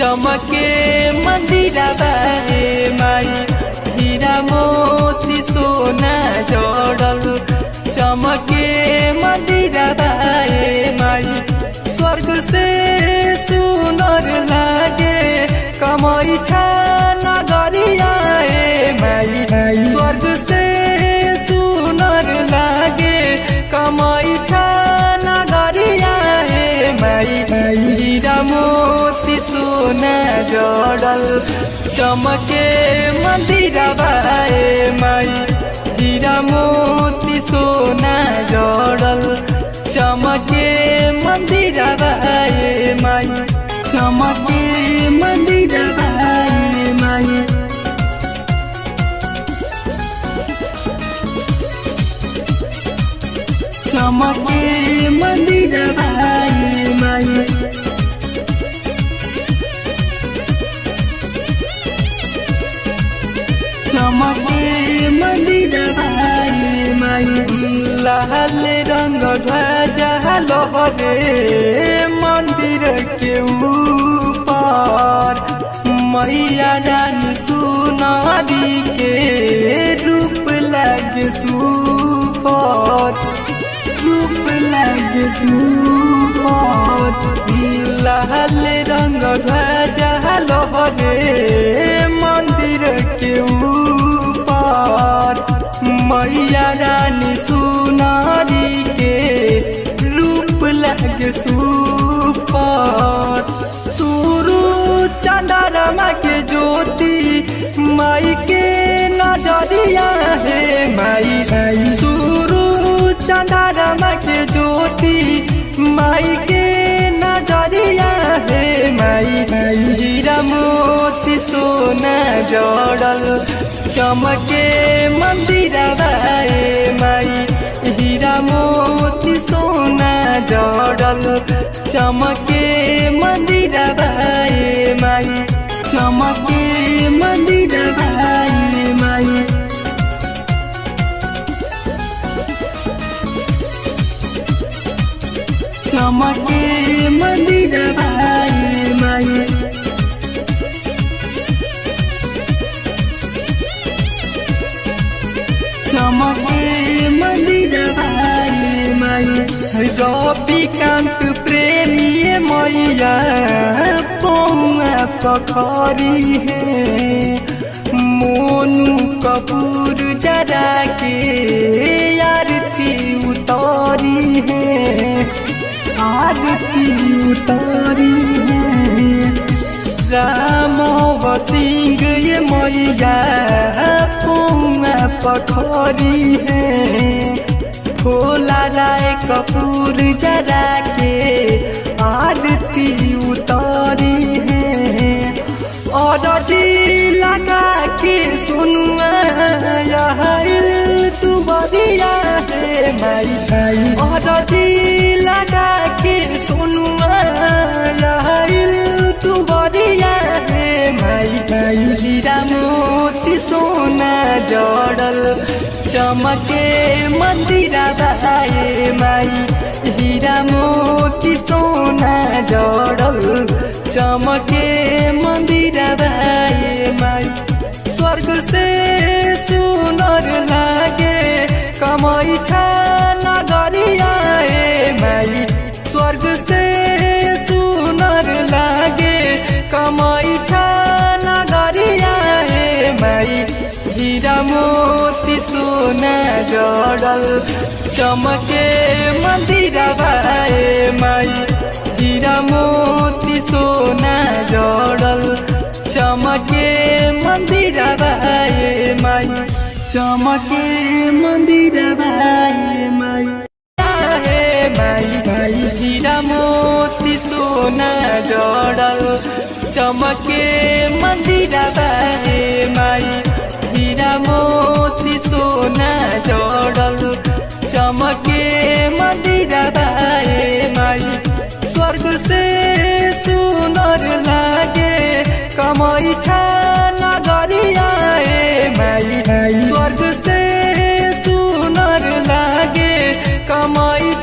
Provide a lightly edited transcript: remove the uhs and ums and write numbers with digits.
चमके मंदिरवा हे माई हीरा मोती सोना जड़ल चमके मंदिरवा हे माई स्वर्ग से सुंदर लागे कमाई नगरिया हे माई स्वर्ग से सुंदर लागे कमाई नगरिया हे माई हीरा मोती सोना जड़ल चमके मंदिरवा हे माई हीरा मोती सोना जड़ल चमके मंदिरवा हे माई चमके मंदिरवा हे माई चमके मंदिरवा हे माई चमके मंदिरवा हे माई लाल रंग ध्वजा लहरे मंदिर के ऊपर मैया रानी सुनारी के रूप लगे सुपर रूप लगे सुपर लाल रंग ध्वजा लहरे मंदिर के ऊपर मैया रानी सुनारी के रूप लगे सुपर सुरु चंद्रमा के ज्योति माई के नजरिया है माई सुरु चंद्रमा के ज्योति माई के नजरिया है माई हीरा मोती सोना जड़ल चमके मंदिरवा हे माई हीरा मोती सोना जड़ल चमके मंदिरवा हे माई चमके मंदिरवा हे माई चमके मंदिरवा हे माई चमके मंदिरवा हे माई रविकांत प्रेमी मैया पौआ पखरी है मोनू कपूर जरा के आरती उतारी है आरती उतारी है राम सिंह ये मैया पौआ पखरी है भोला राय कपूर जरा के आरती उतारी है और लगा के सुनुआ तू बदिया है माई और लगा के सुनुआ तू बदिया है माई हीरा मोती सोना जड़ल चमके मंदिरवा हे माई हीरा मोती सोना जड़ल चमके मंदिरवा हे माई स्वर्ग से सुंदर लागे कमाई नगरिया हे माई स्वर्ग से सुंदर लागे कमाई नगरिया हे माई हीरा मोती सोना जड़ल चमके मंदिरवा हे माई हीरा मोती सोना जड़ल चमके मंदिरवा हे माई चमके मंदिरवा हे माई हीरा मोती सोना जड़ल चमके मंदिरवा हे माई हीरा मोती सोना जड़ल चमके मंदिरवा हे माई स्वर्ग से सुंदर लागे कमाई नगरिया हे माई स्वर्ग से सुंदर लागे कमाई